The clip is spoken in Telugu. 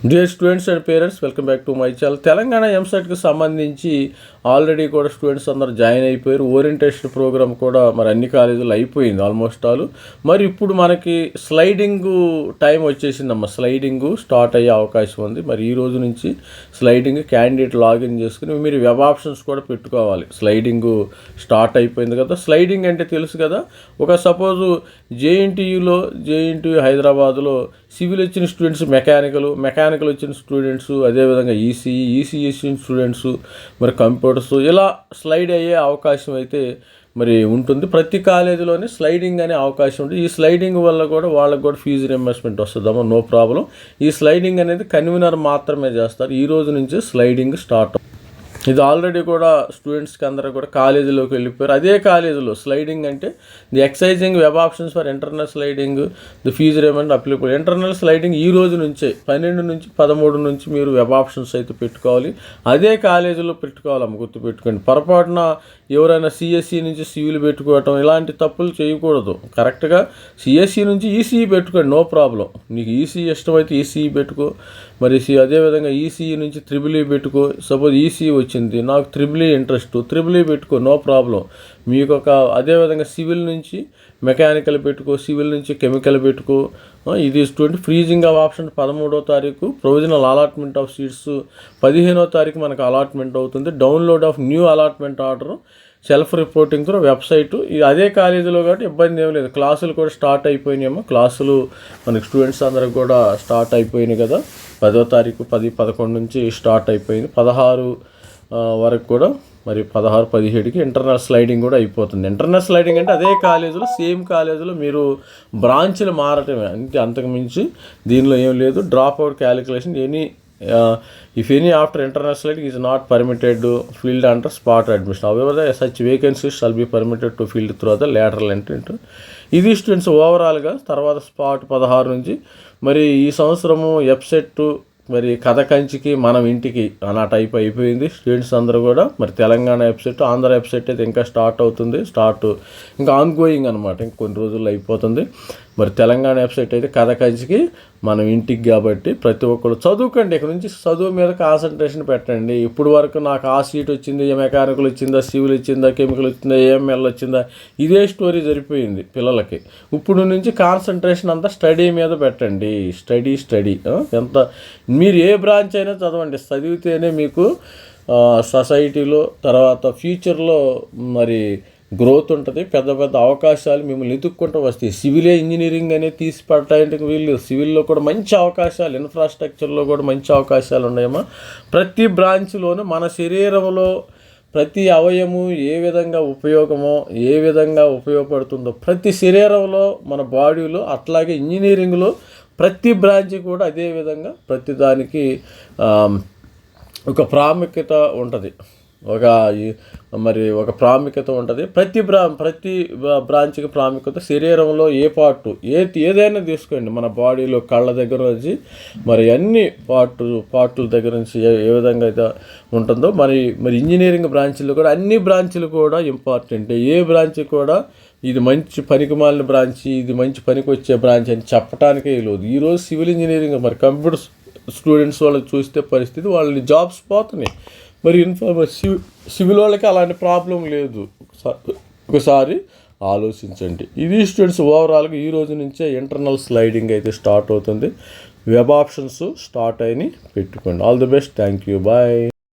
Dear students and parents, welcome back to my channel. Telangana ఎంసెట్కి సంబంధించి ఆల్రెడీ కూడా స్టూడెంట్స్ అందరూ జాయిన్ అయిపోయారు. ఓరియంటేషన్ ప్రోగ్రామ్ కూడా మరి అన్ని కాలేజీలు అయిపోయింది ఆల్మోస్ట్ ఆల్. మరి ఇప్పుడు మనకి స్లైడింగ్ టైం వచ్చేసిందమ్మా. స్లైడింగ్ స్టార్ట్ అయ్యే అవకాశం ఉంది. మరి ఈ రోజు నుంచి స్లైడింగ్ క్యాండిడేట్ లాగిన్ చేసుకుని మీరు వెబ్ ఆప్షన్స్ కూడా పెట్టుకోవాలి. స్లైడింగ్ స్టార్ట్ అయిపోయింది కదా. స్లైడింగ్ అంటే తెలుసు కదా. ఒక సపోజు జేఎన్టీయూ హైదరాబాద్లో సివిల్ వచ్చిన స్టూడెంట్స్ మెకానికల్ వచ్చిన స్టూడెంట్స్, అదేవిధంగా ఈసీ వచ్చిన స్టూడెంట్స్, మరి కంప్యూటర్స్ ఇలా స్లైడ్ అయ్యే అవకాశం అయితే మరి ఉంటుంది. ప్రతి కాలేజీలోనే స్లైడింగ్ అనే అవకాశం ఉంటుంది. ఈ స్లైడింగ్ వల్ల కూడా వాళ్ళకి కూడా ఫీజు రియంబర్స్మెంట్ వస్తుందమ్మా, నో ప్రాబ్లం. ఈ స్లైడింగ్ అనేది కన్వీనర్ మాత్రమే చేస్తారు. ఈ రోజు నుంచి స్లైడింగ్ స్టార్ట్. ఇది ఆల్రెడీ కూడా స్టూడెంట్స్కి అందరూ కూడా కాలేజీలోకి వెళ్ళిపోయారు. అదే కాలేజీలో స్లైడింగ్ అంటే the exercising web options for internal sliding, the fee రిమెంట్ అప్లికబుల్. ఇంటర్నల్ స్లైడింగ్ ఈ రోజు నుంచే 12 నుంచి 13 నుంచి మీరు వెబ్ ఆప్షన్స్ అయితే పెట్టుకోవాలి. అదే కాలేజీలో పెట్టుకోవాలమ్మ, గుర్తుపెట్టుకోండి. పొరపాటున ఎవరైనా సిఎస్సి నుంచి సివిల్ పెట్టుకోవటం ఇలాంటి తప్పులు చేయకూడదు. కరెక్ట్గా సిఎస్సి నుంచి ఈసీఈ పెట్టుకోండి, నో ప్రాబ్లం. నీకు ఈసీ ఇష్టమైతే ఈసీఈ పెట్టుకో. మరి అదేవిధంగా ఈసీఈ నుంచి త్రిబుల్ పెట్టుకో. సపోజ్ ఈసీఈ వచ్చింది, నాకు త్రిబుల్ ఇంట్రెస్ట్, త్రిబుల్ పెట్టుకో, నో ప్రాబ్లం. మీకు అదేవిధంగా సివిల్ నుంచి మెకానికల్ పెట్టుకో, సివిల్ నుంచి కెమికల్ పెట్టుకో. ఇది స్టూడెంట్ ఫ్రీజింగ్ ఆఫ్ ఆప్షన్ 13వ తారీఖు, ప్రొవిజనల్ అలాట్మెంట్ ఆఫ్ సీట్స్ 15వ తారీఖు మనకు అలాట్మెంట్ అవుతుంది. Download of new allotment order, self reporting through website. ఇది అదే కాలేజీలో కాబట్టి ఇబ్బంది ఏం లేదు. క్లాసులు కూడా స్టార్ట్ అయిపోయినాయేమో. క్లాసులు మనకి స్టూడెంట్స్ అందరికి కూడా స్టార్ట్ అయిపోయినాయి కదా. 10వ తారీఖు 10, 11 నుంచి స్టార్ట్ అయిపోయింది. 16 వరకు కూడా మరి 16, 17కి ఇంటర్నల్ స్లైడింగ్ కూడా అయిపోతుంది. ఇంటర్నల్ స్లైడింగ్ అంటే అదే కాలేజీలో, సేమ్ కాలేజీలో మీరు బ్రాంచ్లు మారటమే అంటే, అంతకుమించి దీనిలో ఏం లేదు. Drop out calculation if any after internal sliding is not permitted field under spot admission. However such vacancies shall be permitted to field through the lateral entry. ఇది స్టూడెంట్స్ ఓవరాల్గా. తర్వాత స్పాట్ 16 నుంచి మరి ఈ సంవత్సరము ఎఫ్సెట్ మరి కథ కంచికి మనం ఇంటికి అలా టైప్ అయిపోయింది స్టూడెంట్స్ అందరూ కూడా. మరి తెలంగాణ వెబ్సైట్, ఆంధ్ర వెబ్సైట్ అయితే ఇంకా స్టార్ట్ అవుతుంది. ఇంకా ఆన్ గోయింగ్ అనమాట, ఇంకొన్ని రోజుల్లో అయిపోతుంది. మరి తెలంగాణ వెబ్సైట్ అయితే కథ కంచికి మనం ఇంటికి కాబట్టి ప్రతి ఒక్కరు చదువుకండి. ఇక్కడ నుంచి చదువు మీద కాన్సన్ట్రేషన్ పెట్టండి. ఇప్పుడు వరకు నాకు ఆ సీట్ వచ్చింది, ఏ మెకానికల్ వచ్చిందా, సివిల్ వచ్చిందా, కెమికల్ వచ్చిందా, ఏఎంఎల్ వచ్చిందా, ఇదే స్టోరీ సరిపోయింది పిల్లలకి. ఇప్పుడు నుంచి కాన్సన్ట్రేషన్ అంతా స్టడీ మీద పెట్టండి. స్టడీ ఎంత మీరు ఏ బ్రాంచ్ అయినా చదవండి. చదివితేనే మీకు సొసైటీలో తర్వాత ఫ్యూచర్లో మరి గ్రోత్ ఉంటుంది. పెద్ద పెద్ద అవకాశాలు మిమ్మల్ని ఎదుక్కుంటూ వస్తాయి. సివిలే ఇంజనీరింగ్ అనేది తీసి పట్టడానికి వీళ్ళు, సివిల్లో కూడా మంచి అవకాశాలు, ఇన్ఫ్రాస్ట్రక్చర్లో కూడా మంచి అవకాశాలు ఉన్నాయమ్మా. ప్రతి బ్రాంచ్లోనూ మన శరీరంలో ప్రతి అవయము ఏ విధంగా ఉపయోగపడుతుందో ప్రతి శరీరంలో మన బాడీలో, అట్లాగే ఇంజనీరింగ్లో ప్రతి బ్రాంచ్ కూడా అదేవిధంగా ప్రతి దానికి ఒక ప్రాముఖ్యత ఉంటుంది. ఒక ప్రాముఖ్యత ఉంటుంది. ప్రతి బ్రాంచ్కి ప్రాముఖ్యత. శరీరంలో ఏ పార్టు ఏదైనా తీసుకోండి, మన బాడీలో కళ్ళ దగ్గర నుంచి మరి అన్ని పార్టుల దగ్గర నుంచి ఏ విధంగా అయితే ఉంటుందో మరి ఇంజనీరింగ్ బ్రాంచ్లో కూడా అన్ని బ్రాంచ్లు కూడా ఇంపార్టెంట్. ఏ బ్రాంచ్ కూడా ఇది మంచి పనికి మాలిన బ్రాంచ్, ఇది మంచి పనికి వచ్చే బ్రాంచ్ అని చెప్పడానికే లేదు. ఈరోజు సివిల్ ఇంజనీరింగ్ మరి కంప్యూటర్ స్టూడెంట్స్ వాళ్ళకి చూస్తే పరిస్థితి, వాళ్ళని జాబ్స్ పోతున్నాయి. మరి సివిల్ వాళ్ళకి అలాంటి ప్రాబ్లం లేదు. ఒకసారి ఆలోచించండి. ఇది స్టూడెంట్స్ ఓవరాల్గా ఈ రోజు నుంచే ఇంటర్నల్ స్లైడింగ్ అయితే స్టార్ట్ అవుతుంది. వెబ్ ఆప్షన్స్ స్టార్ట్ అయినాయి, పెట్టుకోండి. All the best, thank you, bye.